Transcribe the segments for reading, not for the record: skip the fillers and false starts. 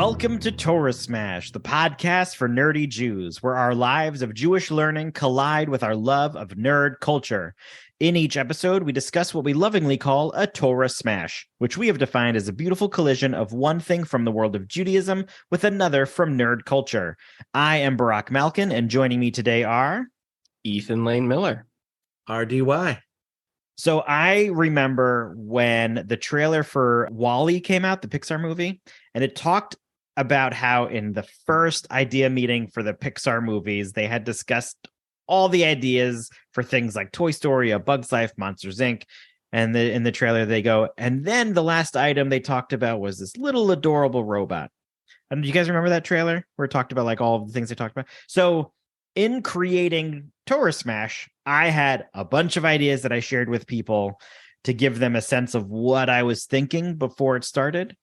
Welcome to Torah Smash, the podcast for nerdy Jews, where our lives of Jewish learning collide with our love of nerd culture. In each episode, we discuss what we lovingly call a Torah Smash, which we have defined as a beautiful collision of one thing from the world of Judaism with another from nerd culture. I am Barak Malkin, and joining me today are... Ethan Lane Miller. RDY. So I remember when the trailer for WALL-E came out, the Pixar movie, and it talked about how in the first idea meeting for the Pixar movies, they had discussed all the ideas for things like Toy Story, A Bug's Life, Monsters, Inc. And in the trailer, they go, and then the last item they talked about was this little adorable robot. And do you guys remember that trailer where it talked about like all of the things they talked about? So in creating Torah Smash, I had a bunch of ideas that I shared with people to give them a sense of what I was thinking before it started.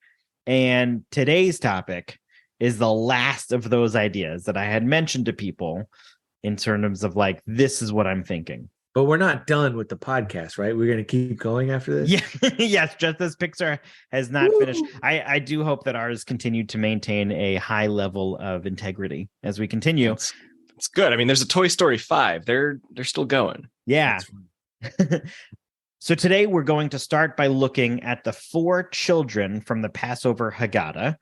And today's topic is the last of those ideas that I had mentioned to people in terms of like, this is what I'm thinking. But we're not done with the podcast, right? We're going to keep going after this? Yeah, yes, just as Pixar has not finished. I do hope that ours continue to maintain a high level of integrity as we continue. It's good. I mean, there's a Toy Story 5. They're still going. Yeah. So today we're going to start by looking at the four children from the Passover Haggadah.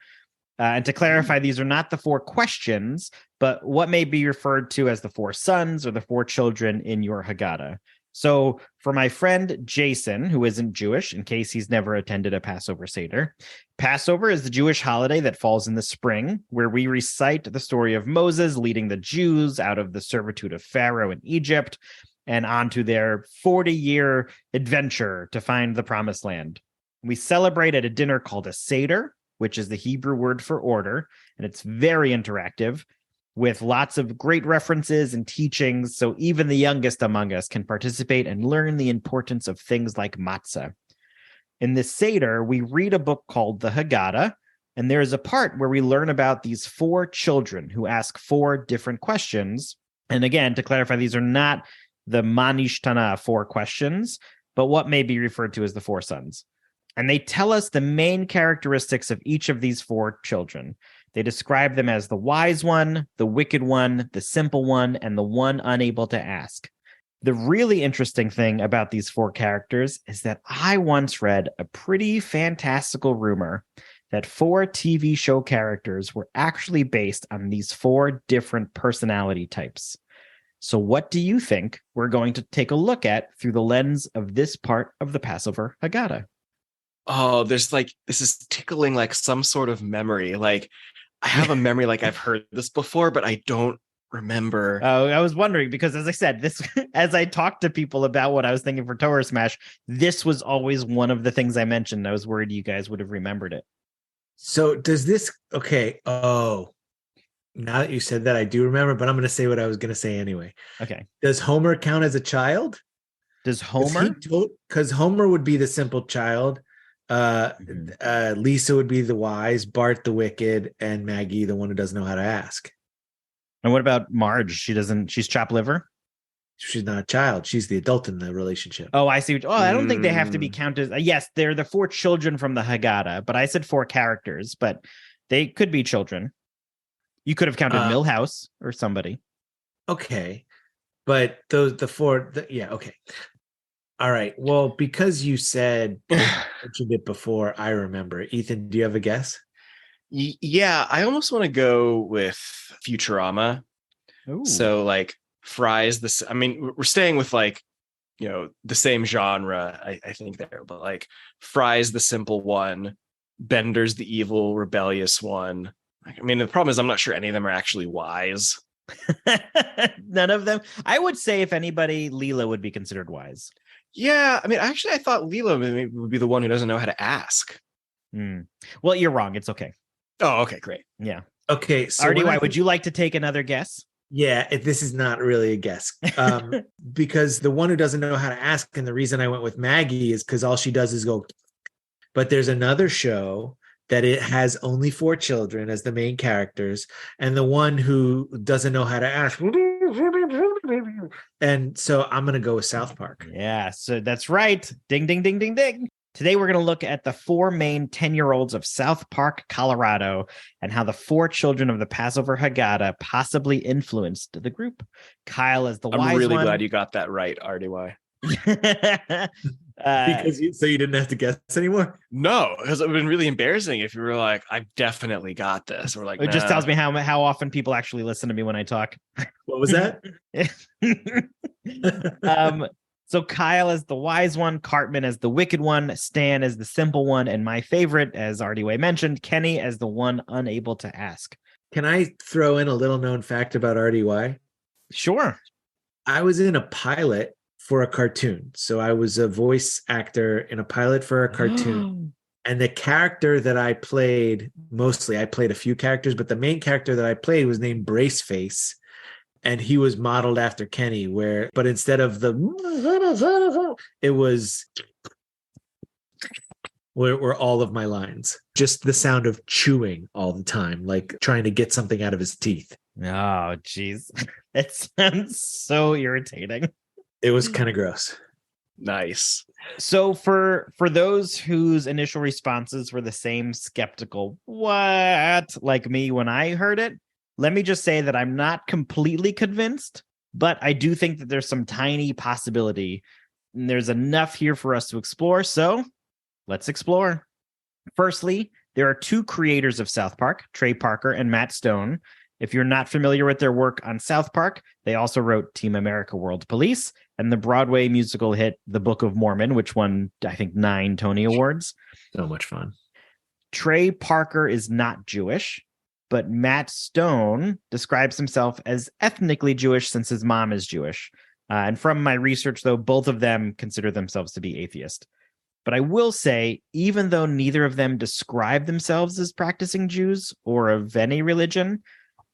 And to clarify, these are not the four questions, but what may be referred to as the four sons or the four children in your Haggadah. So for my friend Jason, who isn't Jewish, in case he's never attended a Passover seder, Passover is the Jewish holiday that falls in the spring, where we recite the story of Moses leading the Jews out of the servitude of Pharaoh in Egypt and onto their 40-year adventure to find the promised land. We celebrate at a dinner called a seder, which is the Hebrew word for order, and it's very interactive, with lots of great references and teachings, so even the youngest among us can participate and learn the importance of things like matzah. In this Seder, we read a book called the Haggadah, and there is a part where we learn about these four children who ask four different questions. And again, to clarify, these are not the Manishtana four questions, but what may be referred to as the four sons. And they tell us the main characteristics of each of these four children. They describe them as the wise one, the wicked one, the simple one, and the one unable to ask. The really interesting thing about these four characters is that I once read a pretty fantastical rumor that four TV show characters were actually based on these four different personality types. So what do you think we're going to take a look at through the lens of this part of the Passover Haggadah? Oh, this is tickling like some sort of memory. Like I have a memory like I've heard this before, but I don't remember. Oh, I was wondering because, as I said, this as I talked to people about what I was thinking for Torah Smash, this was always one of the things I mentioned. I was worried you guys would have remembered it. So does this... Okay. Oh, now that you said that, I do remember, but I'm going to say what I was going to say anyway. Okay. Does Homer count as a child? Does Homer? Because Homer would be the simple child. Lisa would be the wise, Bart the wicked, and Maggie the one who doesn't know how to ask. And what about Marge? She's chopped liver? She's not a child. She's the adult in the relationship. Oh, I see. I don't think they have to be counted. Yes, they're the four children from the Haggadah, but I said four characters, but they could be children. You could have counted Milhouse or somebody. Okay. But the four, yeah, okay. All right. Well, because you mentioned it before, I remember. Ethan, do you have a guess? Yeah, I almost want to go with Futurama. Ooh. So like Fry's I mean, we're staying with like, the same genre, I think there, but like Fry's the simple one, Bender's the evil, rebellious one. I mean, the problem is I'm not sure any of them are actually wise. None of them. I would say if anybody, Leela would be considered wise. Yeah, I mean, actually, I thought Leela would be the one who doesn't know how to ask. Well, you're wrong. It's okay. Oh, okay, great. Yeah. Okay. So RDY, would you like to take another guess? Yeah, this is not really a guess. Because the one who doesn't know how to ask, and the reason I went with Maggie is because all she does is go. But there's another show that it has only four children as the main characters, and the one who doesn't know how to ask. And so I'm going to go with South Park. Yeah, so that's right. Ding, ding, ding, ding, ding. Today, we're going to look at the 4 main 10-year-olds of South Park, Colorado, and how the 4 children of the Passover Haggadah possibly influenced the group. Kyle is the wise one. I'm really glad you got that right, RDY. So you didn't have to guess anymore? No, because it would have been really embarrassing if you were like, I definitely got this. We're like, it just tells me how often people actually listen to me when I talk. What was that? So Kyle is the wise one, Cartman as the wicked one, Stan as the simple one, and my favorite, as RDY mentioned, Kenny as the one unable to ask. Can I throw in a little known fact about RDY? Sure. I was in a pilot for a cartoon. So I was a voice actor in a pilot for a cartoon. And the character that I played, I played a few characters, but the main character that I played was named Braceface. And he was modeled after Kenny, but instead of it was were all of my lines. Just the sound of chewing all the time, like trying to get something out of his teeth. Oh, geez. It sounds so irritating. It was kind of gross. Nice. So for those whose initial responses were the same skeptical, what, like me when I heard it, let me just say that I'm not completely convinced, but I do think that there's some tiny possibility. And there's enough here for us to explore. So let's explore. Firstly, there are 2 creators of South Park, Trey Parker and Matt Stone. If you're not familiar with their work on South Park, they also wrote Team America World Police and the Broadway musical hit The Book of Mormon, which won, I think, 9 Tony Awards. So much fun. Trey Parker is not Jewish, but Matt Stone describes himself as ethnically Jewish since his mom is Jewish. And from my research, though, both of them consider themselves to be atheist. But I will say, even though neither of them describe themselves as practicing Jews or of any religion,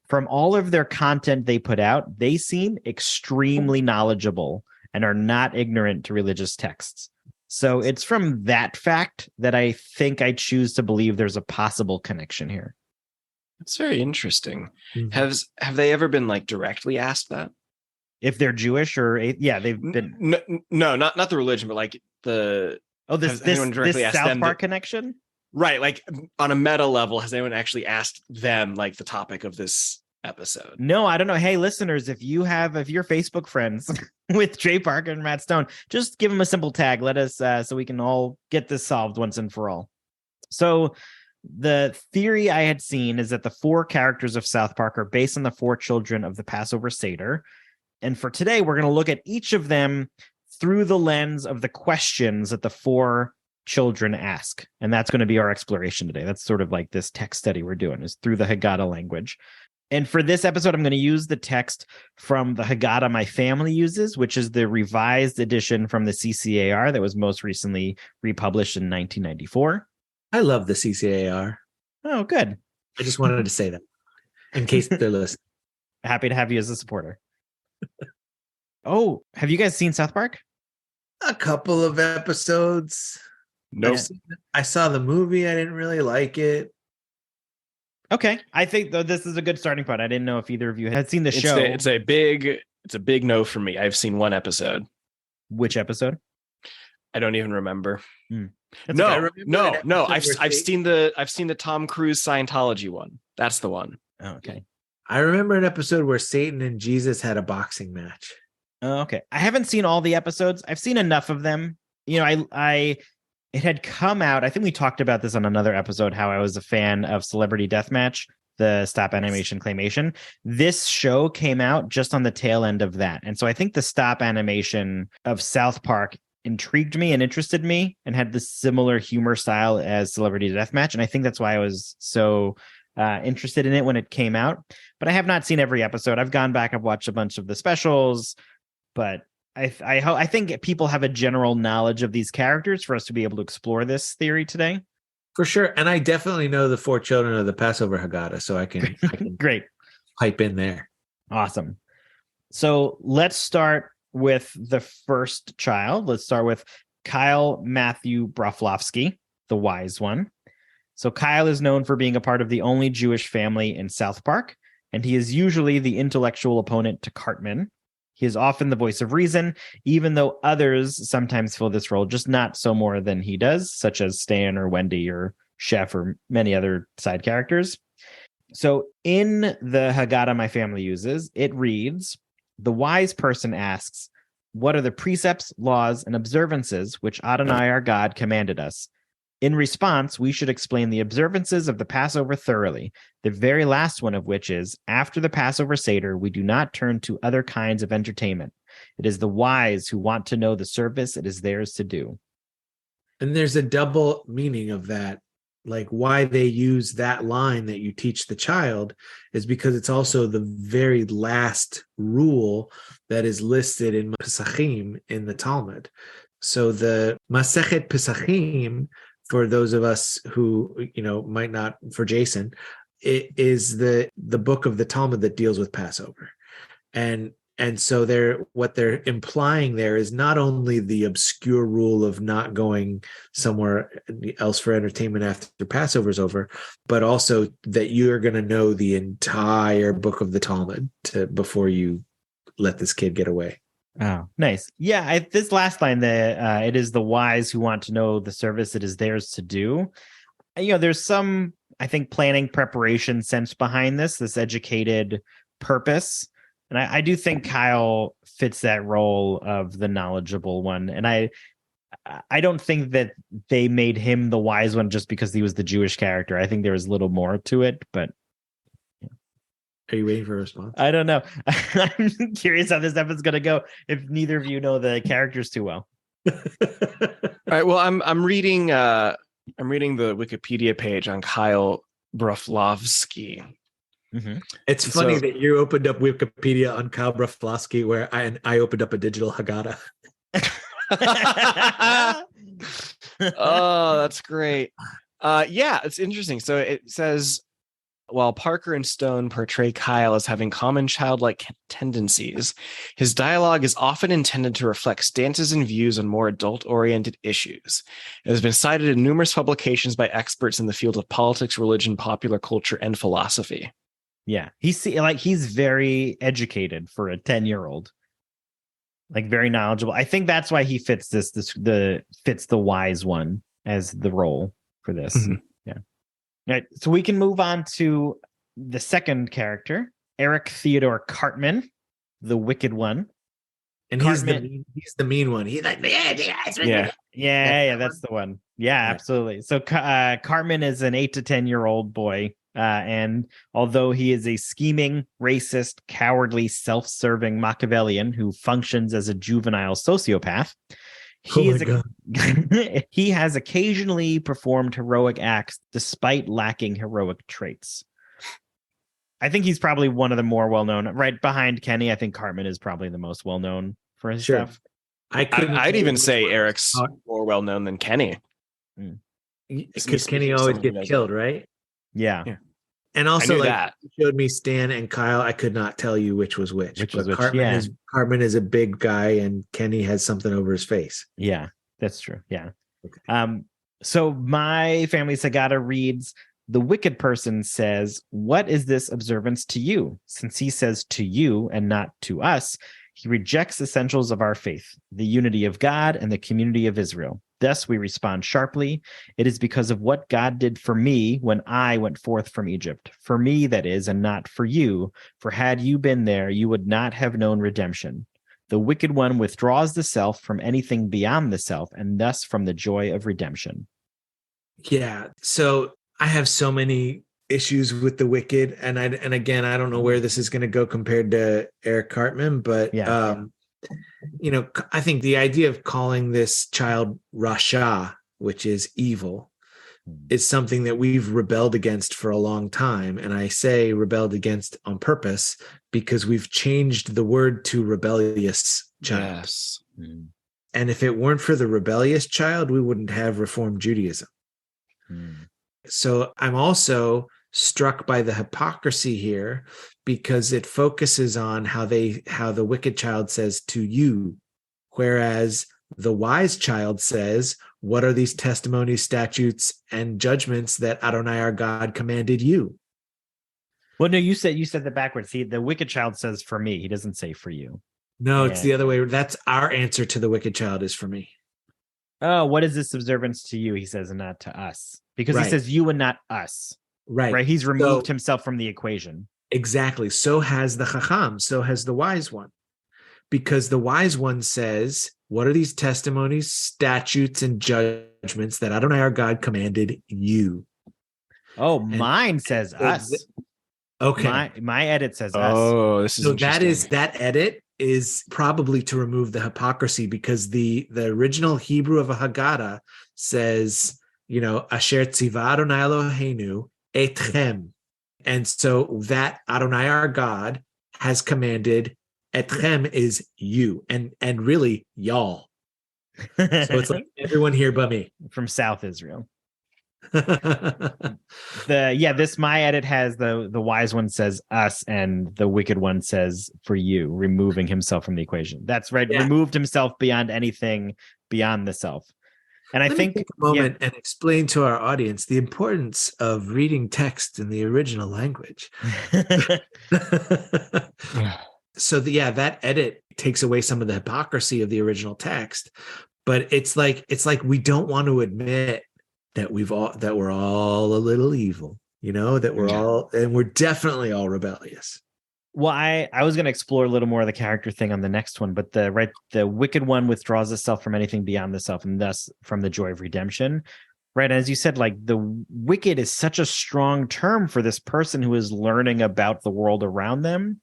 from all of their content they put out, they seem extremely knowledgeable and are not ignorant to religious texts. So it's from that fact that I think I choose to believe there's a possible connection here. It's very interesting. Mm-hmm. Have they ever been like directly asked that? If they're Jewish or they've been no, not the religion, but like the this South Park connection, right? Like on a meta level, has anyone actually asked them like the topic of this episode? No, I don't know. Hey, listeners, if you're Facebook friends with Trey Parker and Matt Stone, just give them a simple tag. Let us so we can all get this solved once and for all. So the theory I had seen is that the 4 characters of South Park are based on the 4 children of the Passover seder. And for today, we're going to look at each of them through the lens of the questions that the 4 children ask. And that's going to be our exploration today. That's sort of like this text study we're doing, is through the Haggadah language. And for this episode, I'm going to use the text from the Haggadah my family uses, which is the revised edition from the CCAR that was most recently republished in 1994. I love the CCAR. Oh, good. I just wanted to say that in case they're listening. Happy to have you as a supporter. Oh, have you guys seen South Park? A couple of episodes. Nope. I saw the movie. I didn't really like it. Okay. I think though this is a good starting point. I didn't know if either of you had seen the show. It's a big no for me. I've seen 1 episode. Which episode? I don't even remember. No. I've seen the Tom Cruise Scientology one. That's the one. Oh, okay. I remember an episode where Satan and Jesus had a boxing match. Oh, okay. I haven't seen all the episodes. I've seen enough of them. You know, it had come out. I think we talked about this on another episode, how I was a fan of Celebrity Deathmatch, the stop animation claymation. This show came out just on the tail end of that. And so I think the stop animation of South Park intrigued me and interested me and had the similar humor style as Celebrity Deathmatch. And I think that's why I was so interested in it when it came out. But I have not seen every episode. I've gone back, I've watched a bunch of the specials, but I think people have a general knowledge of these characters for us to be able to explore this theory today. For sure. And I definitely know the 4 children of the Passover Haggadah, so I can Great. Pipe in there. Awesome. So let's start with the first child. Let's start with Kyle Matthew Broflovsky, the wise one. So Kyle is known for being a part of the only Jewish family in South Park, and he is usually the intellectual opponent to Cartman. He is often the voice of reason, even though others sometimes fill this role, just not so more than he does, such as Stan or Wendy or Chef or many other side characters. So in the Haggadah my family uses, it reads, the wise person asks, what are the precepts, laws, and observances which Adonai our God commanded us? In response, we should explain the observances of the Passover thoroughly, the very last one of which is, after the Passover seder, we do not turn to other kinds of entertainment. It is the wise who want to know the service it is theirs to do. And there's a double meaning of that. Like why they use that line that you teach the child is because it's also the very last rule that is listed in Pesachim in the Talmud. So the Masechet Pesachim, for those of us who, might not, for Jason, it is the book of the Talmud that deals with Passover. And so what they're implying there is not only the obscure rule of not going somewhere else for entertainment after Passover is over, but also that you're going to know the entire book of the Talmud before you let this kid get away. Oh, nice. Yeah, this last line, it is the wise who want to know the service it is theirs to do. There's some, I think, planning preparation sense behind this educated purpose. And I do think Kyle fits that role of the knowledgeable one. And I don't think that they made him the wise one just because he was the Jewish character. I think there was a little more to it, but. Are you waiting for a response? I don't know. I'm curious how this episode's going to go if neither of you know the characters too well. All right. Well, I'm reading the Wikipedia page on Kyle Broflovsky. Mm-hmm. It's funny that you opened up Wikipedia on Kyle Broflovsky, where I opened up a digital Haggadah. Oh, that's great. Yeah, it's interesting. So it says, while Parker and Stone portray Kyle as having common childlike tendencies, his dialogue is often intended to reflect stances and views on more adult-oriented issues. It has been cited in numerous publications by experts in the field of politics, religion, popular culture, and philosophy. Yeah, he's very educated for a 10-year-old, like very knowledgeable. I think that's why he fits fits the wise one as the role for this. Mm-hmm. Yeah. All right, so we can move on to the second character, Eric Theodore Cartman, the wicked one. And Cartman, he's the mean one. He's like, yeah, that's the one. Yeah, absolutely. So Cartman is an 8 to 10-year-old boy. And although he is a scheming, racist, cowardly, self-serving Machiavellian who functions as a juvenile sociopath, he has occasionally performed heroic acts despite lacking heroic traits. I think he's probably one of the more well-known, right behind Kenny. I think Cartman is probably the most well-known for his stuff. I'd even say Eric's more well-known than Kenny. Because Kenny always gets killed, right? Yeah. And also, like, you showed me Stan and Kyle. I could not tell you which was which. Cartman is a big guy, and Kenny has something over his face. Yeah, that's true. Yeah. Okay. So my family Haggadah reads, the wicked person says, what is this observance to you? Since he says to you and not to us, he rejects essentials of our faith, the unity of God and the community of Israel. Thus we respond sharply. It is because of what God did for me when I went forth from Egypt. For me, that is, and not for you. For had you been there, you would not have known redemption. The wicked one withdraws the self from anything beyond the self, and thus from the joy of redemption. Yeah. So I have so many issues with the wicked, and again, I don't know where this is going to go compared to Eric Cartman, but I think the idea of calling this child Rasha, which is evil, is something that we've rebelled against for a long time. And I say rebelled against on purpose because we've changed the word to rebellious child. Yes. And if it weren't for the rebellious child, we wouldn't have Reformed Judaism. So I'm also struck by the hypocrisy here because it focuses on how the wicked child says to you, whereas the wise child says, what are these testimonies, statutes, and judgments that Adonai our God commanded you? Well, no, you said that backwards. See, the wicked child says for me. He doesn't say for you. No, it's Yeah. the other way. That's our answer to the wicked child is for me. Oh, what is this observance to you? He says, and not to us. Because he Right. says you and not us. Right. Right. He's removed So- himself from the equation. Exactly. So has the Chacham. So has the wise one. Because the wise one says, what are these testimonies, statutes, and judgments that Adonai our God commanded you? Oh, mine says so us. Okay. My edit says us. Oh, this is So interesting. that edit is probably to remove the hypocrisy, because the original Hebrew of a Haggadah says, Asher tziva Adonai Eloheinu etchem. And so that Adonai our God has commanded, etchem is you, and really y'all. So it's like everyone here but me. From South Israel. This my edit has the wise one says us and the wicked one says for you, removing himself from the equation. That's right. Yeah. Removed himself beyond anything beyond the self. And I Let me think take a moment and explain to our audience the importance of reading text in the original language. So that edit takes away some of the hypocrisy of the original text, but it's like we don't want to admit that we're all a little evil, that we're all, and we're definitely all rebellious. Well, I was going to explore a little more of the character thing on the next one, but the wicked one withdraws itself from anything beyond the self, and thus from the joy of redemption. Right. As you said, like the wicked is such a strong term for this person who is learning about the world around them,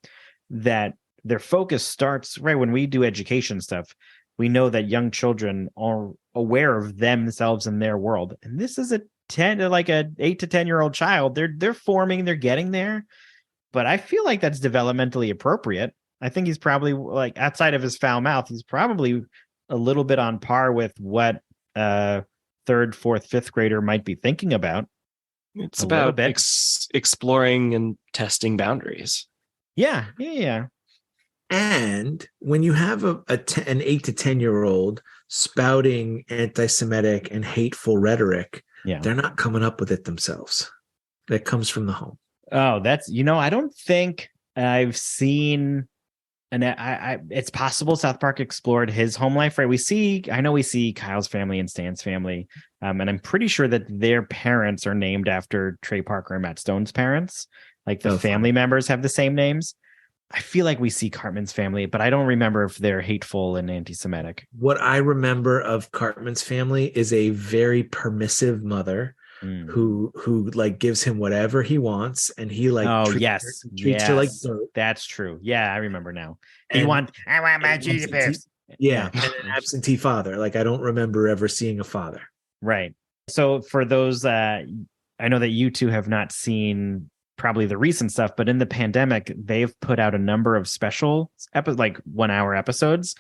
that their focus starts right when we do education stuff. We know that young children are aware of themselves and their world. And this is a 8 to 10-year-old child. They're forming, they're getting there. But I feel like that's developmentally appropriate. I think he's probably, like, outside of his foul mouth, he's probably a little bit on par with what third, fourth, fifth grader might be thinking about. It's about exploring and testing boundaries. Yeah. And when you have an 8 to 10-year-old spouting anti-Semitic and hateful rhetoric, they're not coming up with it themselves. That comes from the home. Oh, that's, I don't think I've seen, and it's possible South Park explored his home life, right? I know we see Kyle's family and Stan's family, and I'm pretty sure that their parents are named after Trey Parker and Matt Stone's parents. Like the family members have the same names. I feel like we see Cartman's family, but I don't remember if they're hateful and anti-Semitic. What I remember of Cartman's family is a very permissive mother who like gives him whatever he wants, and he like treats her like dirt. That's true. Yeah, I remember now. I want my cheesy pips. Yeah, and an absentee father. Like I don't remember ever seeing a father. Right. So for those, I know that you two have not seen probably the recent stuff, but in the pandemic, they've put out a number of special like 1 hour episodes.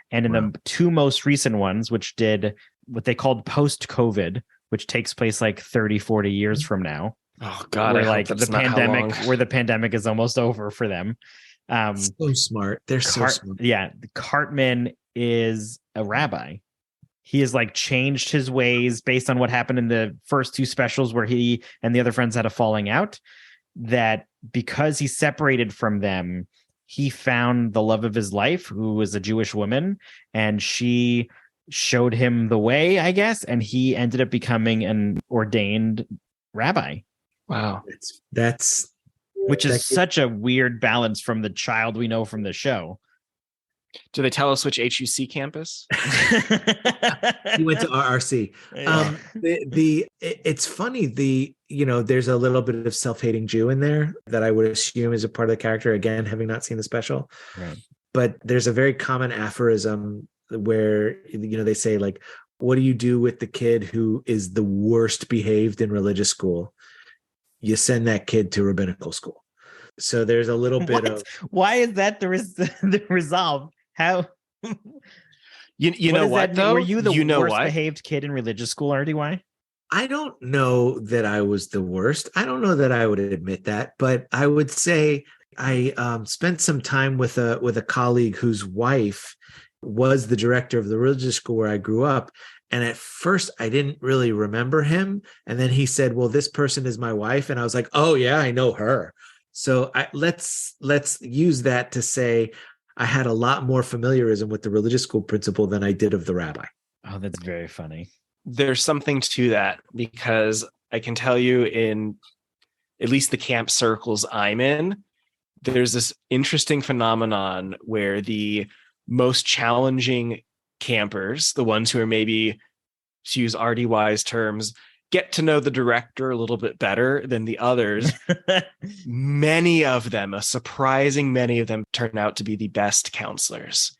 And in the two most recent ones, which did what they called post-COVID, which takes place like 30, 40 years from now. Oh God. Where like the pandemic is almost over for them. So smart. They're so smart. Yeah. Cartman is a rabbi. He has like changed his ways based on what happened in the first two specials where he and the other friends had a falling out. That because he separated from them, he found the love of his life, who was a Jewish woman, and she showed him the way, I guess, and he ended up becoming an ordained rabbi. Wow. Which is such a weird balance from the child we know from the show. Do they tell us which HUC campus? He went to RRC. It's funny. There's a little bit of self-hating Jew in there that I would assume is a part of the character. Again, having not seen the special, right. But there's a very common aphorism where they say, like, what do you do with the kid who is the worst behaved in religious school? You send that kid to rabbinical school. So there's a little bit of why is that the resolve? How you know what though? Were you the worst behaved kid in religious school, RDY? I don't know that I was the worst. I don't know that I would admit that, but I would say I spent some time with a colleague whose wife was the director of the religious school where I grew up. And at first I didn't really remember him. And then he said, well, this person is my wife. And I was like, oh yeah, I know her. So let's use that to say, I had a lot more familiarism with the religious school principal than I did of the rabbi. Oh, that's very funny. There's something to that, because I can tell you, in at least the camp circles I'm in, there's this interesting phenomenon where the most challenging campers, the ones who are maybe, to use RDY's terms, get to know the director a little bit better than the others. Many of them, a surprising many of them, turn out to be the best counselors.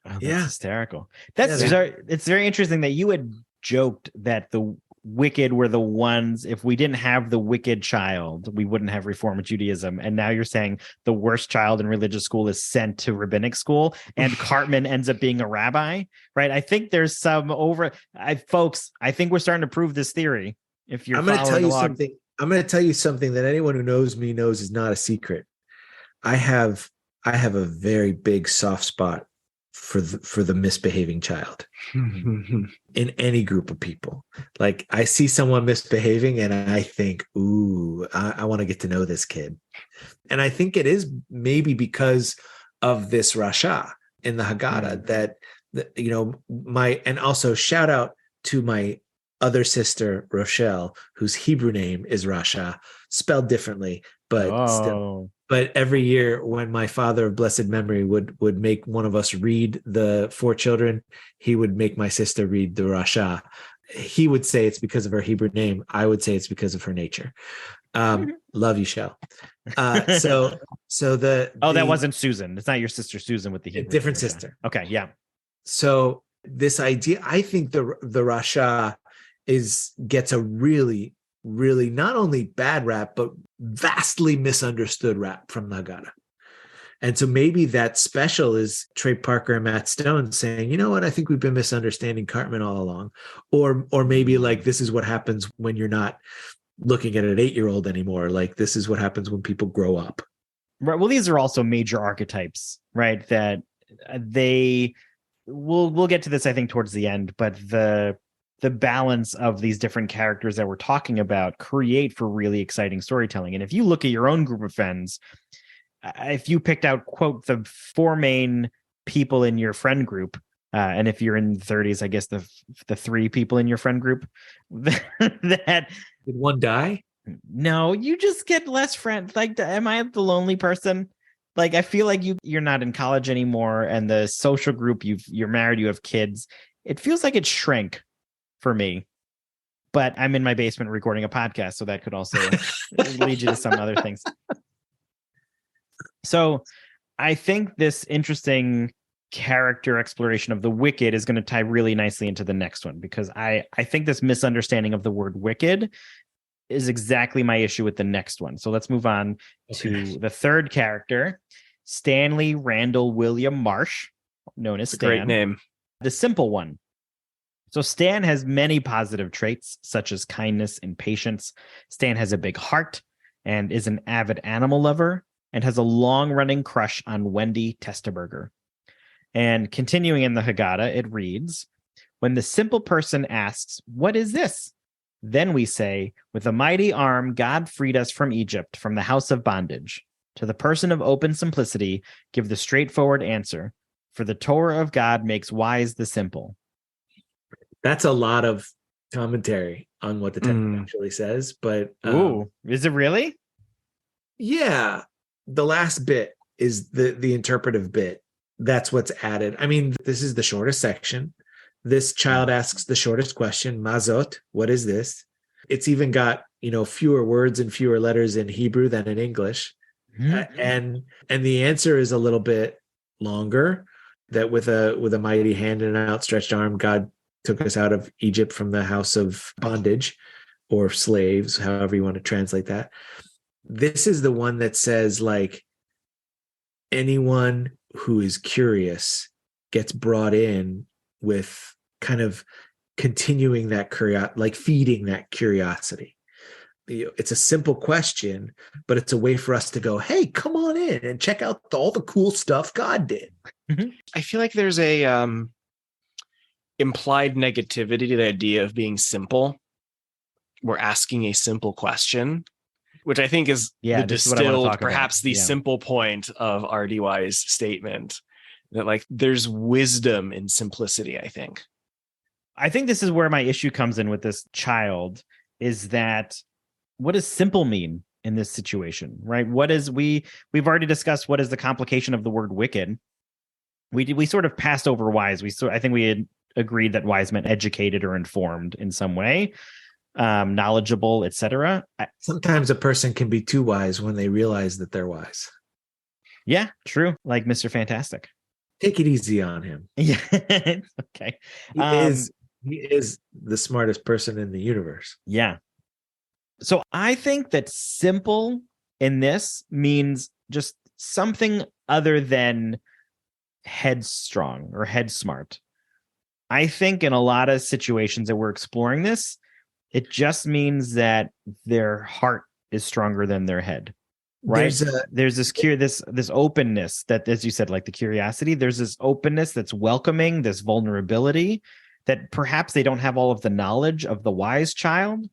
Oh, that's Yeah. hysterical. That's Yeah. it's very interesting that you had joked that the wicked were the ones, if we didn't have the wicked child, we wouldn't have Reform Judaism. And now you're saying the worst child in religious school is sent to rabbinic school and Cartman ends up being a rabbi, right? I think there's some folks, I think we're starting to prove this theory. If you're I'm going to tell you along. something. I'm going to tell you something that anyone who knows me knows is not a secret. I have a very big soft spot for the misbehaving child in any group of people. Like, I see someone misbehaving and I think, ooh, I want to get to know this kid. And I think it is maybe because of this Rasha in the Haggadah that, you know, and also shout out to my other sister, Rochelle, whose Hebrew name is Rasha, spelled differently, but still. But every year when my father of blessed memory would make one of us read the 4 children, he would make my sister read the Rasha. He would say it's because of her Hebrew name. I would say it's because of her nature. Love you, Shell. So that wasn't Susan. It's not your sister Susan with the Hebrew different name. sister. Okay, yeah. So this idea, I think the Rasha gets a really, really not only bad rap, but vastly misunderstood rap from the Haggadah. And so maybe that special is Trey Parker and Matt Stone saying, you know what, I think we've been misunderstanding Cartman all along. Or maybe like, this is what happens when you're not looking at an 8-year-old anymore. Like, this is what happens when people grow up. Right. Well, these are also major archetypes, right? That we'll get to this, I think, towards the end, but the balance of these different characters that we're talking about create for really exciting storytelling. And if you look at your own group of friends, if you picked out, quote, the 4 main people in your friend group, and if you're in the 30s, I guess the 3 people in your friend group, that did one die? No, you just get less friends. Like, am I the lonely person? Like, I feel like you're not in college anymore, and the social group, you're married, you have kids. It feels like it shrank for me, but I'm in my basement recording a podcast, so that could also lead you to some other things. So I think this interesting character exploration of the wicked is going to tie really nicely into the next one, because I think this misunderstanding of the word wicked is exactly my issue with the next one. So let's move on to the third character, Stanley Randall William Marsh, known as Stan. Great name. The simple one. So Stan has many positive traits, such as kindness and patience. Stan has a big heart and is an avid animal lover and has a long-running crush on Wendy Testaberger. And continuing in the Haggadah, it reads, when the simple person asks, what is this? Then we say, with a mighty arm, God freed us from Egypt, from the house of bondage. To the person of open simplicity, give the straightforward answer, for the Torah of God makes wise the simple. That's a lot of commentary on what the text actually says, but is it really? Yeah, the last bit is the interpretive bit. That's what's added. I mean, this is the shortest section. This child asks the shortest question, mazot, what is this? It's even got, fewer words and fewer letters in Hebrew than in English. And the answer is a little bit longer, that with a mighty hand and an outstretched arm, God took us out of Egypt from the house of bondage or slaves, however you want to translate that. This is the one that says, like, anyone who is curious gets brought in with kind of continuing that curiosity, like feeding that curiosity. It's a simple question, but it's a way for us to go, hey, come on in and check out all the cool stuff God did. I feel like there's a implied negativity to the idea of being simple. We're asking a simple question. which I think is Yeah, the this is what I wanna distilled, talk about. perhaps the Yeah. simple point of RDY's statement, that like there's wisdom in simplicity, I think. I think this is where my issue comes in with this child, is that what does simple mean in this situation, right? We've already discussed what is the complication of the word wicked. We sort of passed over wise. I think we had agreed that wise meant educated or informed in some way, knowledgeable, etc. Sometimes a person can be too wise when they realize that they're wise. Yeah, true. Like Mr. Fantastic. Take it easy on him. Yeah. Okay. He is the smartest person in the universe. Yeah. So I think that simple in this means just something other than headstrong or head smart. I think in a lot of situations that we're exploring this, it just means that their heart is stronger than their head. Right. There's this openness that, as you said, like the curiosity, there's this openness that's welcoming, this vulnerability that perhaps they don't have all of the knowledge of the wise child,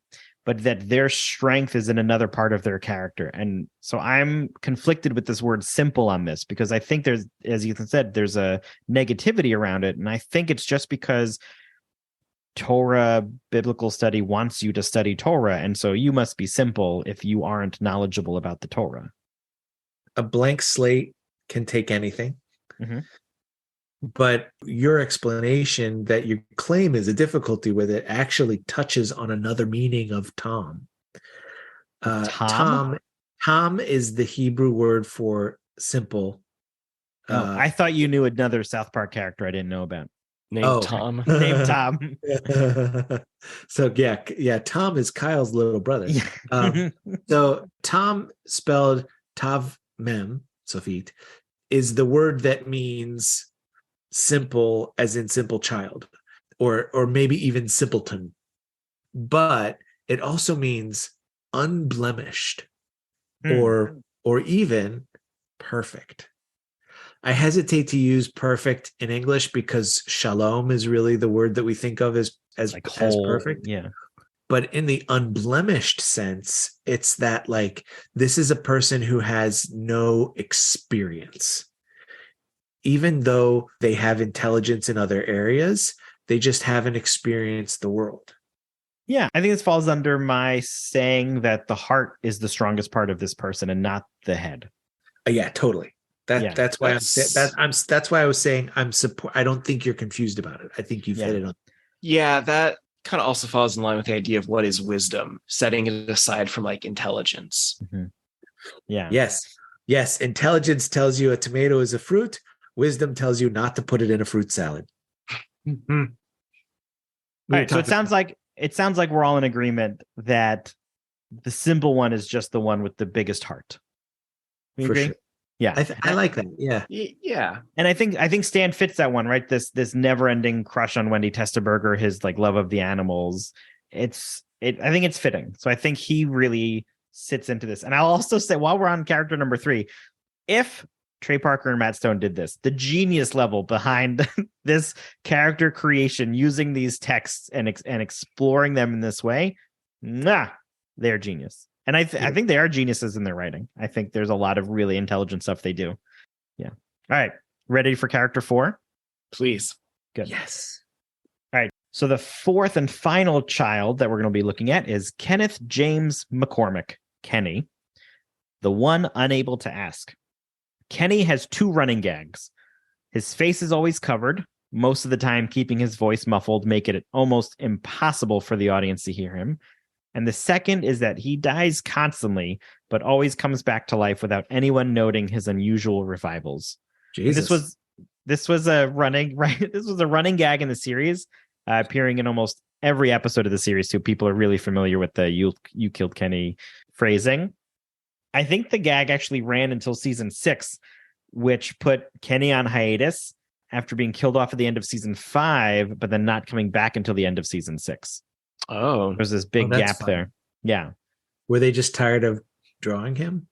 but that their strength is in another part of their character. And so I'm conflicted with this word simple on this, because I think there's, as Ethan said, there's a negativity around it. And I think it's just because Torah biblical study wants you to study Torah, and so you must be simple if you aren't knowledgeable about the Torah. A blank slate can take anything. Mm-hmm. But your explanation that you claim is a difficulty with it actually touches on another meaning of Tom. Tom is the Hebrew word for simple. I thought you knew another South Park character I didn't know about. Named Tom. Named Tom. So yeah, Tom is Kyle's little brother. So Tom, spelled Tav Mem Sofit, is the word that means simple, as in simple child, or maybe even simpleton. But it also means unblemished, or even perfect. I hesitate to use perfect in English because shalom is really the word that we think of as like whole, perfect. Yeah. But in the unblemished sense, it's that like this is a person who has no experience. Even though they have intelligence in other areas, they just haven't experienced the world. Yeah, I think this falls under my saying that the heart is the strongest part of this person and not the head. Yeah, totally. That's why that's why I was saying I don't think you're confused about it. I think you've hit it on. Yeah, that kind of also falls in line with the idea of what is wisdom, setting it aside from like intelligence. Mm-hmm. Yeah. Yes. Intelligence tells you a tomato is a fruit. Wisdom tells you not to put it in a fruit salad. Mm-hmm. All right. So it sounds like we're all in agreement that the simple one is just the one with the biggest heart. We agree? Sure. Yeah, I like that. Yeah. And I think Stan fits that one, right? This never-ending crush on Wendy Testerberger, his like love of the animals. I think it's fitting. So I think he really sits into this. And I'll also say, while we're on character number 3, if Trey Parker and Matt Stone did this, the genius level behind this character creation, using these texts and exploring them in this way, they're genius. And I think they are geniuses in their writing. I think there's a lot of really intelligent stuff they do. Yeah. All right. Ready for character 4? Please. Good. Yes. All right. So the fourth and final child that we're going to be looking at is Kenneth James McCormick, Kenny, the one unable to ask. Kenny has 2 running gags. His face is always covered, most of the time keeping his voice muffled, making it almost impossible for the audience to hear him. And the second is that he dies constantly, but always comes back to life without anyone noting his unusual revivals. Jesus. This was a running gag in the series, appearing in almost every episode of the series too. People are really familiar with the you killed Kenny phrasing. I think the gag actually ran until season 6, which put Kenny on hiatus after being killed off at the end of season 5, but then not coming back until the end of season 6. Oh, there's this big gap there. Yeah. Were they just tired of drawing him?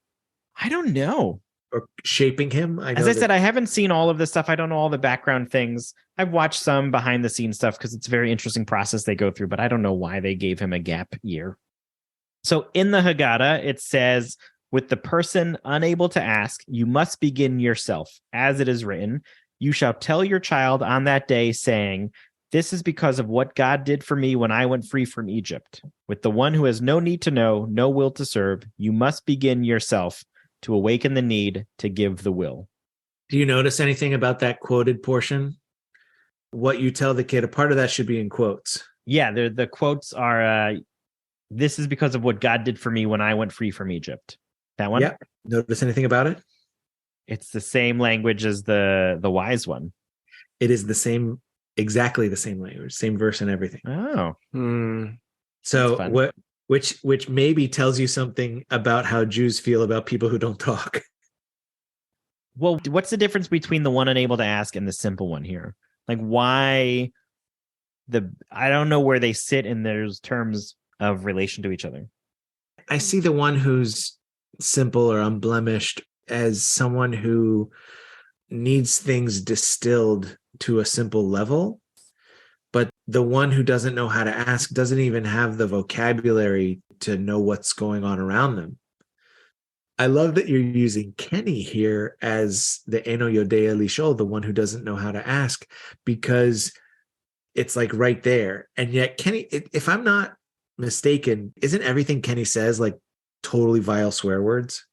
I don't know. Or shaping him? As I said, I haven't seen all of this stuff. I don't know all the background things. I've watched some behind the scenes stuff because it's a very interesting process they go through, but I don't know why they gave him a gap year. So in the Haggadah, it says, with the person unable to ask, you must begin yourself. As it is written, you shall tell your child on that day, saying, this is because of what God did for me when I went free from Egypt. With the one who has no need to know, no will to serve, you must begin yourself to awaken the need to give the will. Do you notice anything about that quoted portion? What you tell the kid, a part of that should be in quotes. Yeah, the quotes are, this is because of what God did for me when I went free from Egypt. That one? Yeah. Notice anything about it? It's the same language as the wise one. It is the same, exactly the same language, same verse and everything. Oh. So which maybe tells you something about how Jews feel about people who don't talk. Well, what's the difference between the one unable to ask and the simple one here? Like, why I don't know where they sit in those terms of relation to each other. I see the one who's simple or unblemished as someone who needs things distilled to a simple level, but the one who doesn't know how to ask doesn't even have the vocabulary to know what's going on around them. I love that you're using Kenny here as the Eno Yodea Lishol, the one who doesn't know how to ask, because it's like right there. And yet Kenny, if I'm not mistaken, isn't everything Kenny says like totally vile swear words?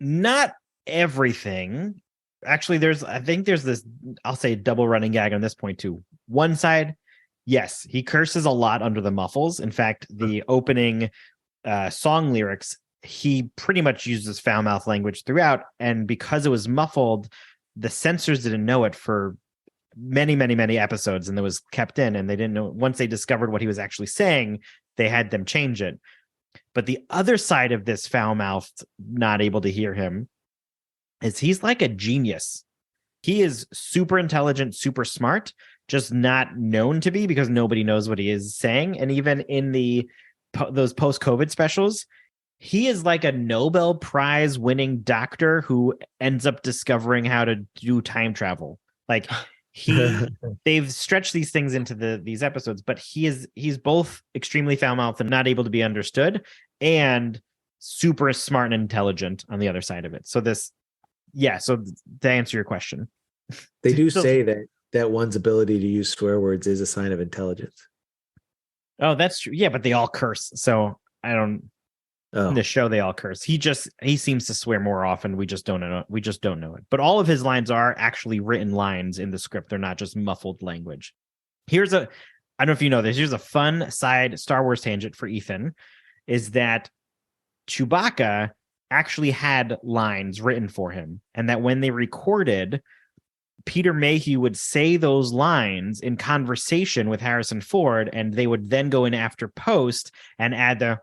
Not everything. Actually, I think there's this, I'll say, double running gag on this point too. One side, yes, he curses a lot under the muffles. In fact, the opening song lyrics, he pretty much uses foul mouth language throughout. And because it was muffled, the censors didn't know it for many, many, many episodes, and it was kept in, and they didn't know. Once they discovered what he was actually saying, they had them change it. But the other side of this foul-mouthed, not able to hear him, is he's like a genius. He is super intelligent, super smart, just not known to be because nobody knows what he is saying. And even in those post-COVID specials, he is like a Nobel Prize winning doctor who ends up discovering how to do time travel. Like they've stretched these things into these episodes, but he's both extremely foul-mouthed and not able to be understood, and super smart and intelligent on the other side of it. So so to answer your question, they do say that one's ability to use swear words is a sign of intelligence. Oh, that's true. Yeah, but they all curse. So I don't. In the show, they all curse. He seems to swear more often. We just don't know. We just don't know it. But all of his lines are actually written lines in the script. They're not just muffled language. I don't know if you know this. Here's a fun side Star Wars tangent for Ethan, is that Chewbacca actually had lines written for him, and that when they recorded, Peter Mayhew would say those lines in conversation with Harrison Ford, and they would then go in after post and add the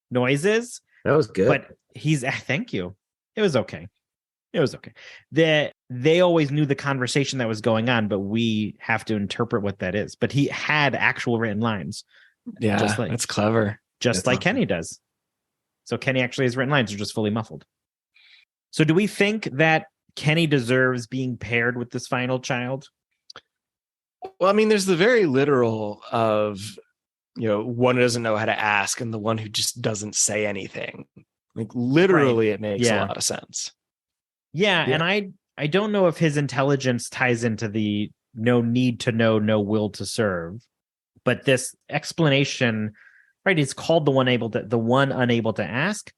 noises. That was good. But thank you. It was okay. They always knew the conversation that was going on, but we have to interpret what that is. But he had actual written lines. Yeah, that's clever. Just like Kenny does. So Kenny actually has written lines, are just fully muffled. So do we think that Kenny deserves being paired with this final child? Well, I mean, there's the very literal of, one who doesn't know how to ask and the one who just doesn't say anything. Like literally, right. It makes a lot of sense. Yeah, and I don't know if his intelligence ties into the no need to know, no will to serve. But this explanation, right, is called the one unable to ask.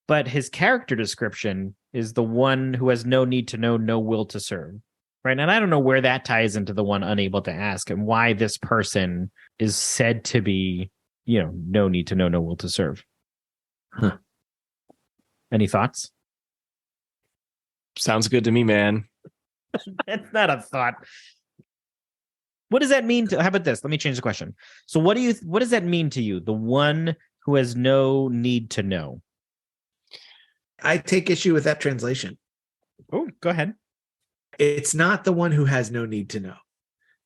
But his character description is the one who has no need to know, no will to serve. Right. And I don't know where that ties into the one unable to ask and why this person is said to be, no need to know, no will to serve. Huh. Any thoughts? Sounds good to me, man. That's not a thought. What does that mean? How about this? Let me change the question. So what does that mean to you? The one who has no need to know. I take issue with that translation. Oh, go ahead. It's not the one who has no need to know.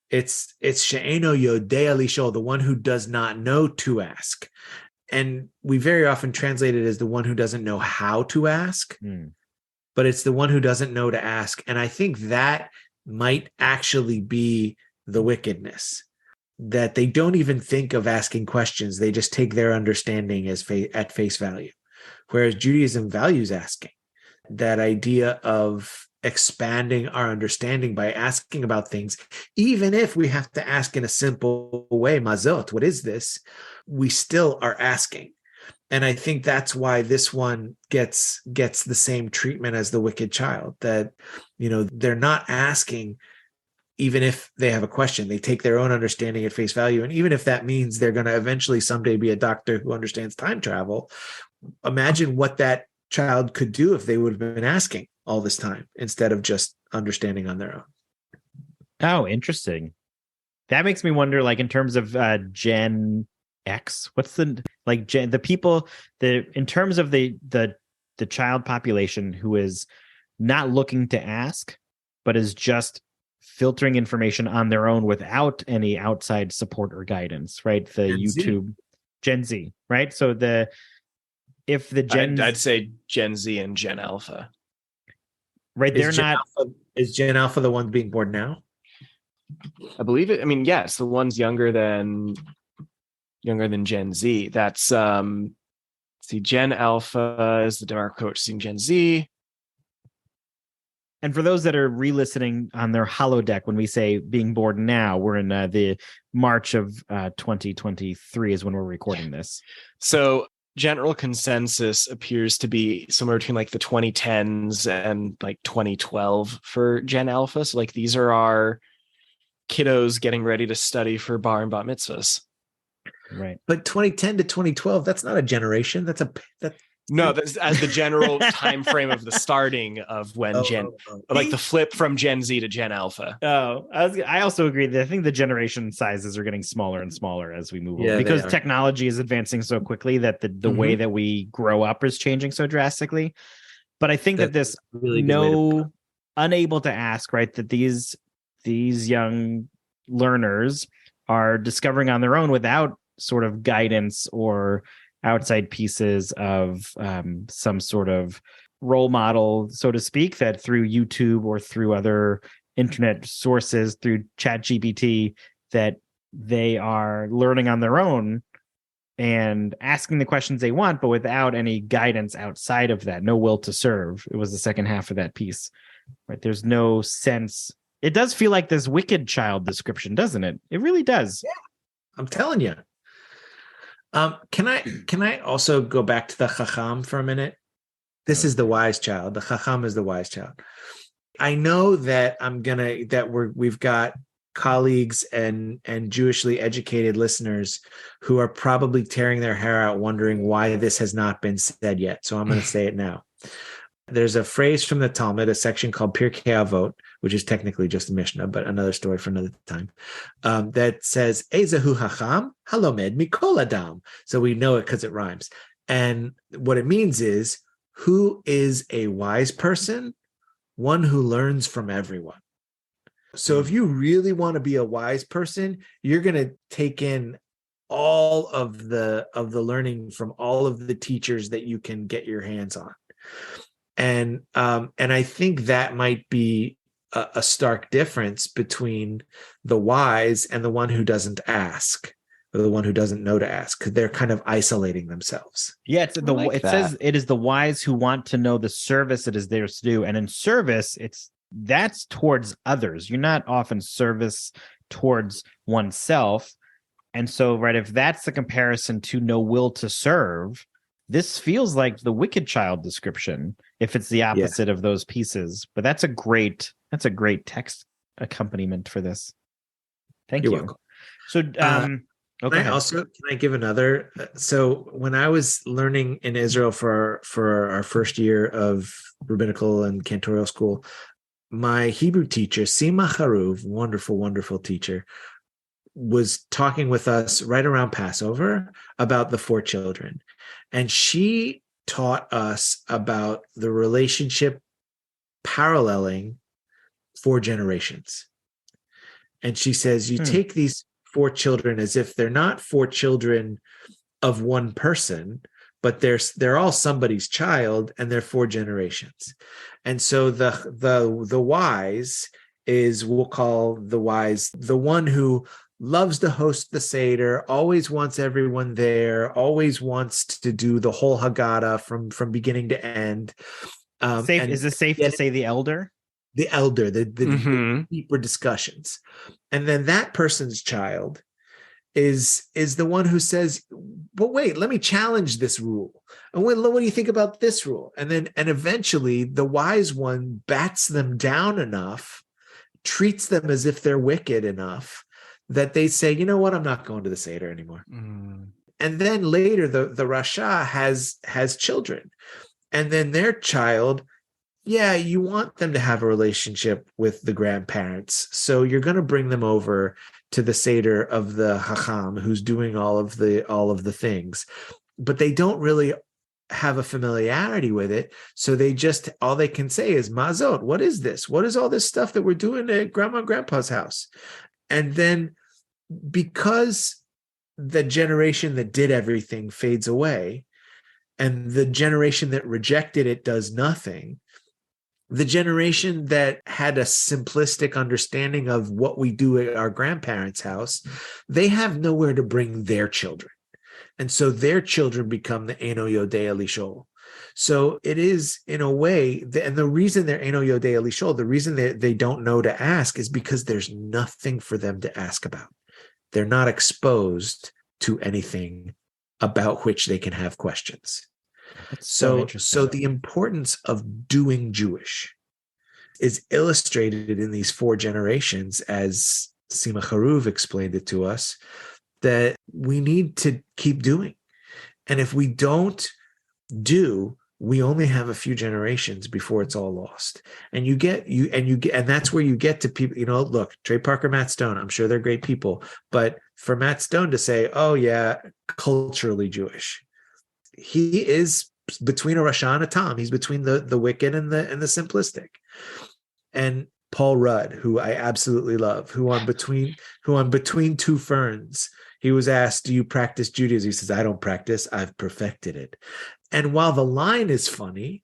It's she'eno yodea lishol, the one who does not know to ask. And we very often translate it as the one who doesn't know how to ask, but it's the one who doesn't know to ask. And I think that might actually be the wickedness. that they don't even think of asking questions. They just take their understanding as at face value. Whereas Judaism values asking. That idea of expanding our understanding by asking about things, even if we have to ask in a simple way, mazot, what is this? We still are asking. And I think that's why this one gets the same treatment as the wicked child, that, they're not asking even if they have a question. They take their own understanding at face value. And even if that means they're going to eventually someday be a doctor who understands time travel, imagine what that child could do if they would have been asking all this time instead of just understanding on their own. Oh, interesting. That makes me wonder, like, in terms of Gen X, what's the people in terms of the child population who is not looking to ask, but is just filtering information on their own without any outside support or guidance, right? The YouTube Gen Z, right? So I'd say Gen Z and Gen Alpha. Right. Is Gen Alpha the one being born now? I believe it. I mean, yes, the one's younger than Gen Z. That's Gen Alpha is the demographic coaching Gen Z. And for those that are re-listening on their holodeck, when we say being born now, we're in the March of 2023 is when we're recording this. So general consensus appears to be somewhere between like the 2010s and like 2012 for Gen Alpha. So like these are our kiddos getting ready to study for bar and bat mitzvahs. Right. But 2010 to 2012, that's not a generation. That's as the general time frame of the starting of when like the flip from Gen Z to Gen Alpha. I also agree that I think the generation sizes are getting smaller and smaller as we move on, because technology is advancing so quickly that the way that we grow up is changing so drastically. But I think that this really unable to ask, right, that these young learners are discovering on their own without sort of guidance or outside pieces of some sort of role model, so to speak, that through YouTube or through other internet sources, through ChatGPT, that they are learning on their own and asking the questions they want, but without any guidance outside of that. No will to serve. It was the second half of that piece, right? There's no sense. It does feel like this wicked child description, doesn't it? It really does. Yeah, I'm telling you. Can I also go back to the Chacham for a minute? This is the wise child. The Chacham is the wise child. I know that we've got colleagues and Jewishly educated listeners who are probably tearing their hair out wondering why this has not been said yet. So I'm going to say it now. There's a phrase from the Talmud, a section called Pirkei Avot, which is technically just a Mishnah, but another story for another time, that says, Ezehu Hacham Halomed Mikol Adam. So we know it because it rhymes. And what it means is, who is a wise person? One who learns from everyone. So if you really want to be a wise person, you're going to take in all of the learning from all of the teachers that you can get your hands on. And I think that might be a stark difference between the wise and the one who doesn't ask, or the one who doesn't know to ask, because they're kind of isolating themselves. Yeah, it says it is the wise who want to know the service it is theirs to do, and in service, that's towards others. You're not often service towards oneself, and so right, if that's the comparison to no will to serve, this feels like the wicked child description, if it's the opposite of those pieces. But that's a great text accompaniment for this. Thank you. Welcome. So, can I give another? So when I was learning in Israel for our first year of rabbinical and cantorial school, my Hebrew teacher, Sima Haruv, wonderful, wonderful teacher, was talking with us right around Passover about the 4 children. And she taught us about the relationship paralleling 4 generations. And she says, you take these 4 children as if they're not 4 children of one person, but they're all somebody's child, and they're 4 generations. And so the wise is, we'll call the wise the one who loves to host the seder, always wants everyone there, always wants to do the whole Haggadah from beginning to end. Is it safe to say the elder? The elder, the deeper discussions. And then that person's child is the one who says, but wait, let me challenge this rule. And what do you think about this rule? And eventually the wise one bats them down enough, treats them as if they're wicked enough that they say, you know what, I'm not going to the Seder anymore. And then later the Rasha has children. And then their child, you want them to have a relationship with the grandparents. So you're going to bring them over to the Seder of the Chacham, who's doing all of the things, but they don't really have a familiarity with it. So all they can say is, Mazot, what is this? What is all this stuff that we're doing at grandma and grandpa's house? And then because the generation that did everything fades away and the generation that rejected it does nothing, the generation that had a simplistic understanding of what we do at our grandparents' house, they have nowhere to bring their children. And so their children become the Eno Yodea Lishol. So it is, in a way, and the reason they're Eno Yodea Lishol, the reason they don't know to ask is because there's nothing for them to ask about. They're not exposed to anything about which they can have questions. So the importance of doing Jewish is illustrated in these 4 generations, as Sima Haruv explained it to us, that we need to keep doing. And if we don't do, we only have a few generations before it's all lost. And that's where you get to people, look, Trey Parker, Matt Stone, I'm sure they're great people, but for Matt Stone to say, oh yeah, culturally Jewish, he is between a Rasha and a Tom. He's between the wicked and the simplistic. And Paul Rudd, who I absolutely love, who on between two ferns, he was asked, do you practice Judaism? He says, I don't practice, I've perfected it. And while the line is funny,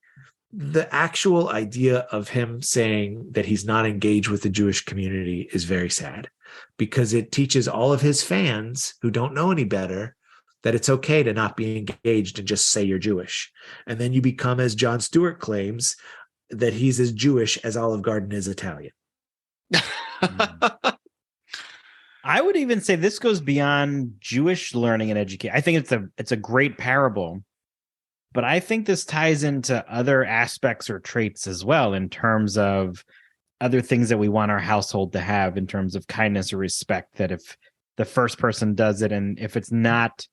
the actual idea of him saying that he's not engaged with the Jewish community is very sad, because it teaches all of his fans who don't know any better that it's okay to not be engaged and just say you're Jewish. And then you become, as Jon Stewart claims, that he's as Jewish as Olive Garden is Italian. I would even say this goes beyond Jewish learning and education. I think it's a great parable, but I think this ties into other aspects or traits as well, in terms of other things that we want our household to have in terms of kindness or respect, that if the first person does it and if it's not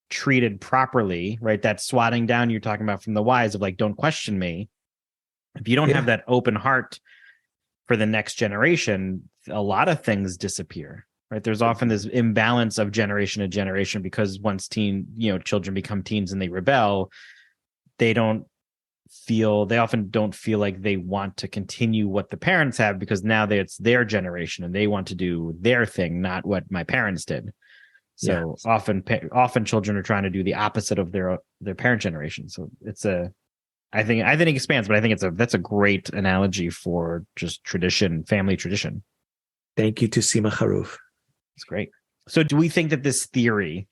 treated properly, right, that swatting down you're talking about from the wise of like, don't question me. If you don't have that open heart for the next generation, a lot of things disappear, right? There's often this imbalance of generation to generation, because once children become teens and they rebel, they often don't feel like they want to continue what the parents have, because now it's their generation and they want to do their thing, not what my parents did. So often children are trying to do the opposite of their parent generation. So I think it expands, but I think that's a great analogy for just tradition, family tradition. Thank you to Sima Haruv. It's great. So do we think that this theory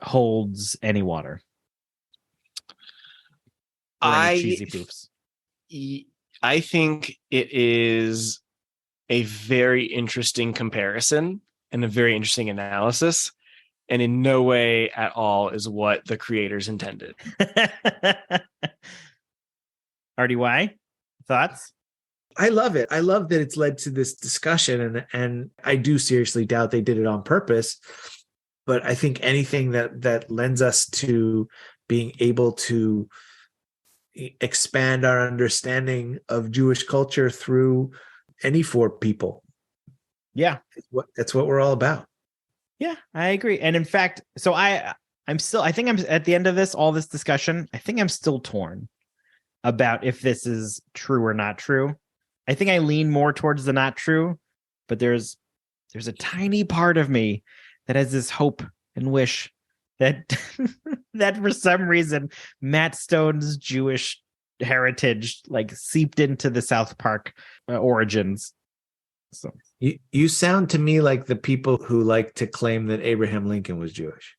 holds any water? Cheesy proofs? I think it is a very interesting comparison and a very interesting analysis, and in no way at all is what the creators intended. RDY, thoughts? I love it. I love that it's led to this discussion, and I do seriously doubt they did it on purpose. But I think anything that lends us to being able to expand our understanding of Jewish culture through any 4 people. Yeah, that's what we're all about. Yeah, I agree. And in fact, so I think I'm at the end of all this discussion, I think I'm still torn about if this is true or not true. I think I lean more towards the not true, but there's a tiny part of me that has this hope and wish that that for some reason Matt Stone's Jewish heritage like seeped into the South Park origins. So You sound to me like the people who like to claim that Abraham Lincoln was Jewish.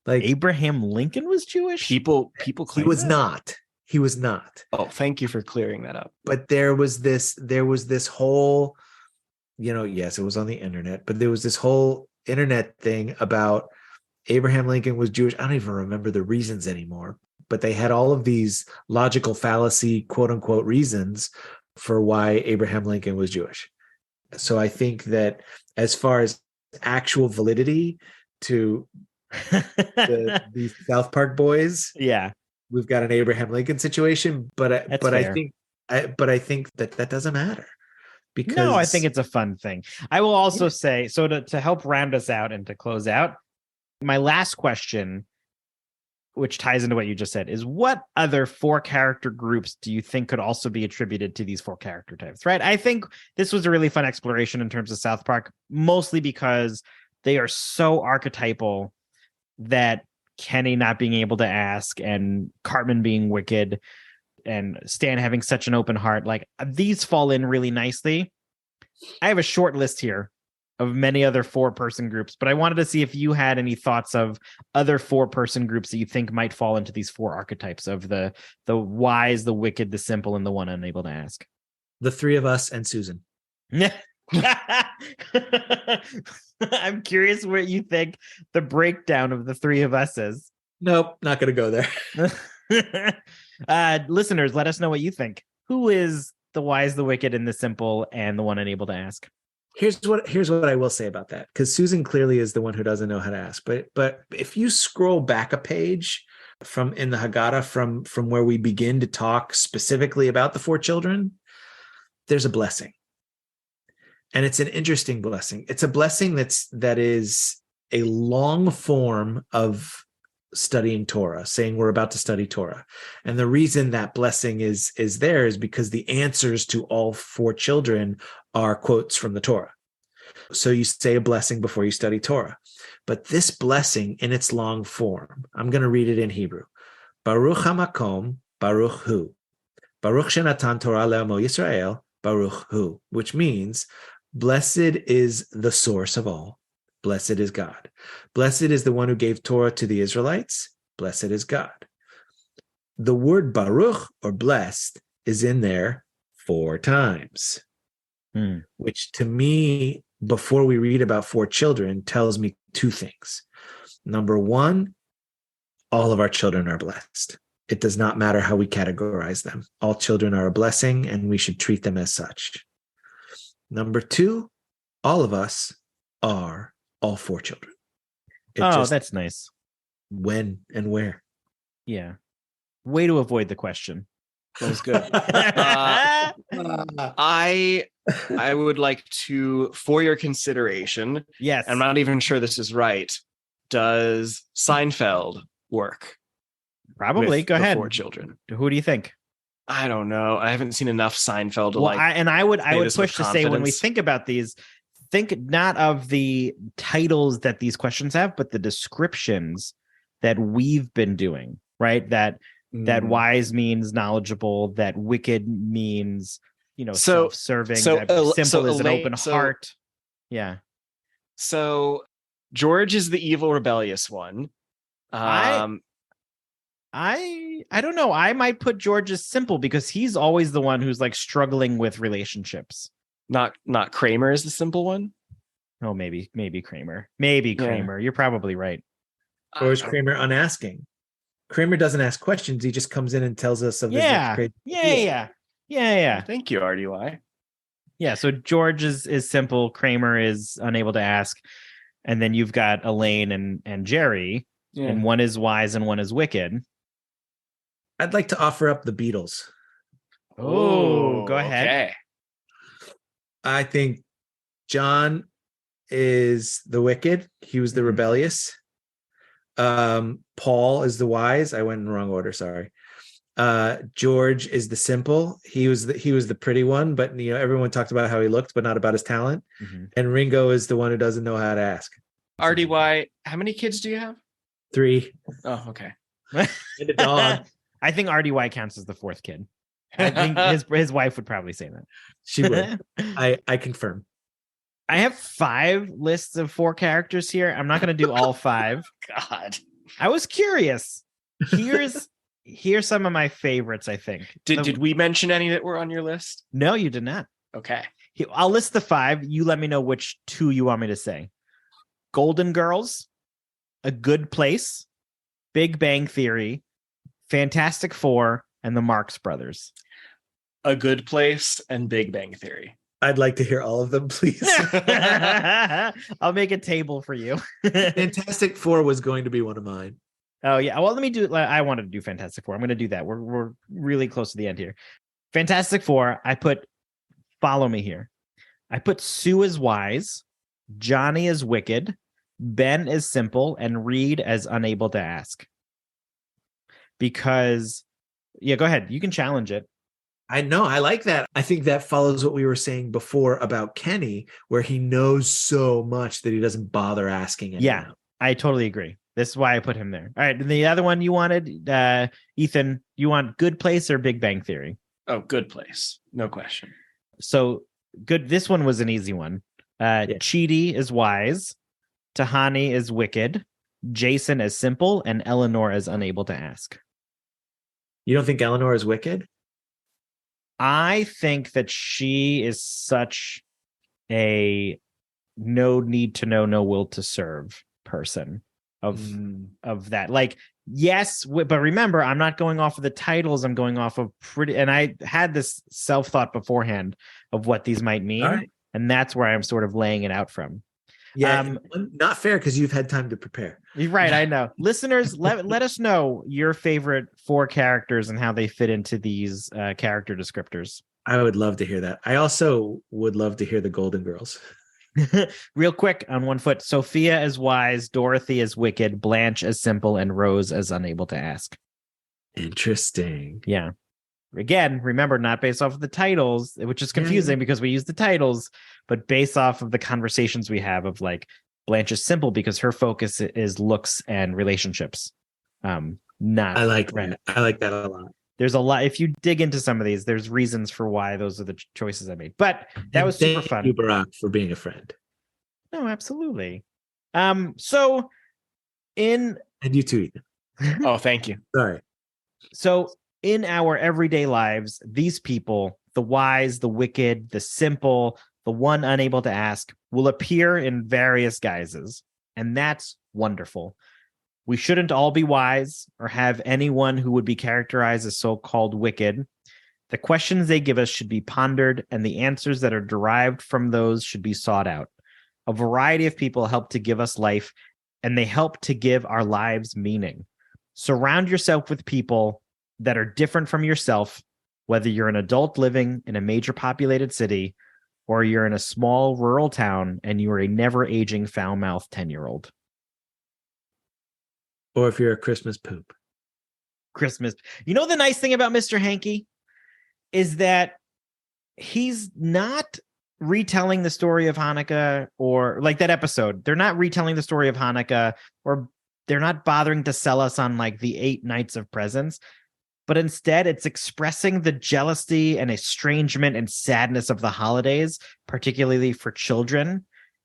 Like Abraham Lincoln was Jewish? People he claim was that? not. He was not. Oh, thank you for clearing that up. But there was this whole, yes, it was on the internet, but there was this whole internet thing about Abraham Lincoln was Jewish. I don't even remember the reasons anymore, but they had all of these logical fallacy, quote unquote, reasons for why Abraham Lincoln was Jewish. So I think that as far as actual validity to the South Park boys, Yeah, we've got an Abraham Lincoln situation, but I fair. think that doesn't matter. Because no, I think it's a fun thing. I will also say, so to help round us out and to close out, my last question, which ties into what you just said, is what other 4 character groups do you think could also be attributed to these 4 character types, right? I think this was a really fun exploration in terms of South Park, mostly because they are so archetypal that Kenny not being able to ask and Cartman being wicked and Stan having such an open heart, like these fall in really nicely. I have a short list here of many other 4-person groups, but I wanted to see if you had any thoughts of other 4-person groups that you think might fall into these 4 archetypes of the wise, the wicked, the simple, and the one unable to ask. The 3 of us and Susan. I'm curious what you think the breakdown of the 3 of us is. Nope, not going to go there. Listeners, let us know what you think. Who is the wise, the wicked, and the simple, and the one unable to ask? Here's what I will say about that, because Susan clearly is the one who doesn't know how to ask. But if you scroll back a page from in the Haggadah, from where we begin to talk specifically about the 4 children, there's a blessing. And it's an interesting blessing. It's a blessing that is a long form of studying Torah, saying we're about to study Torah. And the reason that blessing is there is because the answers to all 4 children are quotes from the Torah. So you say a blessing before you study Torah. But this blessing in its long form, I'm going to read it in Hebrew. Baruch hamakom, baruch hu. Baruch shenatan Torah le'amo Yisrael, baruch hu, which means blessed is the source of all. Blessed is God. Blessed is the one who gave Torah to the Israelites. Blessed is God. The word Baruch, or blessed, is in there 4 times, which to me, before we read about 4 children, tells me 2 things. Number 1, all of our children are blessed. It does not matter how we categorize them. All children are a blessing, and we should treat them as such. Number 2, all of us are all 4 children. That's nice. When and where? Yeah. Way to avoid the question. That was good. I would like to, for your consideration, Yes. I'm not even sure this is right. Does Seinfeld work? Probably. with Go the ahead. 4 children. Who do you think? I don't know. I haven't seen enough Seinfeld to I would this with push to say, when we confidence. think about these, think not of the titles that these questions have, but the descriptions that we've been doing, right? That wise means knowledgeable, that wicked means, self-serving, that simple is an open heart. Yeah. So George is the evil, rebellious one. I don't know. I might put George as simple because he's always the one who's like struggling with relationships. Not Kramer is the simple one. Oh, maybe Kramer. Maybe Kramer. You're probably right. Or is Kramer unasking? Kramer doesn't ask questions. He just comes in and tells us of his next crazy idea. Yeah. Thank you, RDY. Yeah. So George is simple. Kramer is unable to ask. And then you've got Elaine and Jerry, and one is wise and one is wicked. I'd like to offer up the Beatles. Oh, go ahead. Okay. I think John is the wicked. He was the rebellious. Paul is the wise. I went in the wrong order. Sorry. George is the simple. He was the pretty one, but everyone talked about how he looked, but not about his talent. Mm-hmm. And Ringo is the one who doesn't know how to ask. RDY, how many kids do you have? 3. Oh, okay. And a dog. I think RDY counts as the 4th kid. I think his wife would probably say that. She would. I confirm. I have 5 lists of 4 characters here. I'm not going to do all 5. God. I was curious. Here's some of my favorites, I think. Did we mention any that were on your list? No, you did not. Okay. I'll list the 5. You let me know which 2 you want me to say. Golden Girls, A Good Place, Big Bang Theory, Fantastic Four, and the Marx Brothers. A Good Place and Big Bang Theory. I'd like to hear all of them, please. I'll make a table for you. Fantastic Four was going to be one of mine. Oh, yeah. Well, let me do it. I wanted to do Fantastic Four. I'm going to do that. We're really close to the end here. Fantastic Four, follow me here. I put Sue as wise, Johnny as wicked, Ben as simple, and Reed as unable to ask. Because, yeah, go ahead. You can challenge it. I know. I like that. I think that follows what we were saying before about Kenny, where he knows so much that he doesn't bother asking anyone. Yeah, I totally agree. This is why I put him there. All right. And the other one you wanted, Ethan, you want Good Place or Big Bang Theory? Oh, Good Place. No question. So good. This one was an easy one. Chidi is wise. Tahani is wicked. Jason is simple. And Eleanor is unable to ask. You don't think Eleanor is wicked? I think that she is such a no need to know, no will to serve person of that. Like, yes, but remember, I'm not going off of the titles. I'm going off of and I had this self-thought beforehand of what these might mean. Right. And that's where I'm sort of laying it out from. Yeah, not fair because you've had time to prepare. You're right, I know. Listeners, let us know your favorite 4 characters and how they fit into these character descriptors. I would love to hear that. I also would love to hear the Golden Girls. Real quick on one foot. Sophia as wise, Dorothy as wicked, Blanche as simple, and Rose as unable to ask. Interesting. Yeah. Again, remember, not based off of the titles, which is confusing because we use the titles, but based off of the conversations we have of like Blanche is simple because her focus is looks and relationships. I like that. I like that a lot. There's a lot. If you dig into some of these, there's reasons for why those are the choices I made. But that was super fun. Thank you, Barak, for being a friend. No, absolutely. And you too, Ethan. Oh, thank you. Sorry. So in our everyday lives, these people, the wise, the wicked, the simple, the one unable to ask, will appear in various guises. And that's wonderful. We shouldn't all be wise or have anyone who would be characterized as so-called wicked. The questions they give us should be pondered, and the answers that are derived from those should be sought out. A variety of people help to give us life, and they help to give our lives meaning. Surround yourself with people that are different from yourself, whether you're an adult living in a major populated city or you're in a small rural town and you are a never-aging foul-mouthed 10-year-old. Or if you're a Christmas poop. Christmas. You know the nice thing about Mr. Hanky is that he's not retelling the story of Hanukkah, or like that episode. They're not retelling the story of Hanukkah, or they're not bothering to sell us on like the 8 nights of presents. But instead, it's expressing the jealousy and estrangement and sadness of the holidays, particularly for children,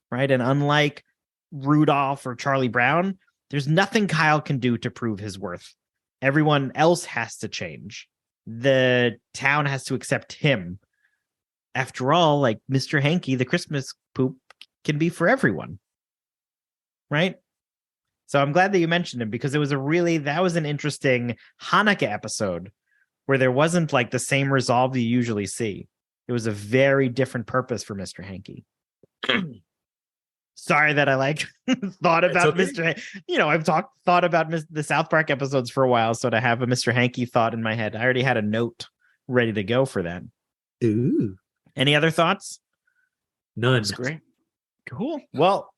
right? And unlike Rudolph or Charlie Brown, there's nothing Kyle can do to prove his worth. Everyone else has to change. The town has to accept him. After all, like Mr. Hanky, the Christmas poop can be for everyone, right? So I'm glad that you mentioned him because that was an interesting Hanukkah episode where there wasn't like the same resolve you usually see. It was a very different purpose for Mr. Hanky. Sorry that I thought about okay. Mr. I've thought about the South Park episodes for a while, so to have a Mr. Hanky thought in my head, I already had a note ready to go for that. Ooh. Any other thoughts? None. That's great. Cool. Well,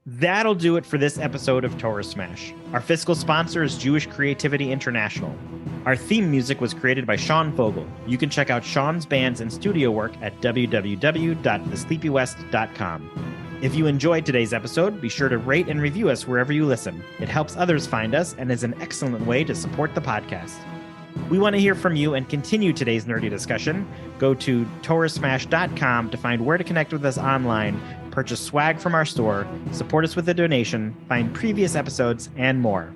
that'll do it for this episode of Torah Smash. Our fiscal sponsor is Jewish Creativity International. Our theme music was created by Sean Vogel. You can check out Sean's bands and studio work at www.thesleepywest.com. If you enjoyed today's episode, be sure to rate and review us wherever you listen. It helps others find us and is an excellent way to support the podcast. We want to hear from you and continue today's nerdy discussion. Go to torahsmash.com to find where to connect with us online, purchase swag from our store, support us with a donation, find previous episodes, and more.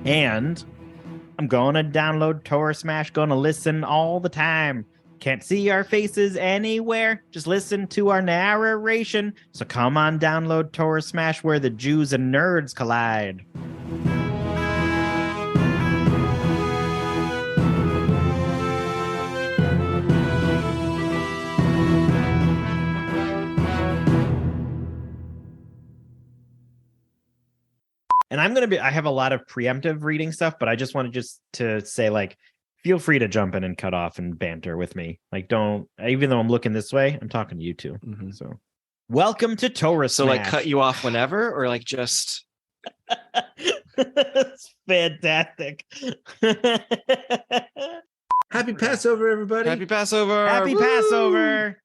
And I'm going to download Torah Smash, going to listen all the time. Can't see our faces anywhere. Just listen to our narration. So come on, download Torah Smash, where the Jews and nerds collide. And I have a lot of preemptive reading stuff, but I just wanted to say, like, feel free to jump in and cut off and banter with me. Like, don't, even though I'm looking this way, I'm talking to you too. Mm-hmm. So welcome to Torah So Smash. Like cut you off whenever, or like just. That's fantastic. Happy Passover, everybody. Happy Passover. Happy Woo! Passover.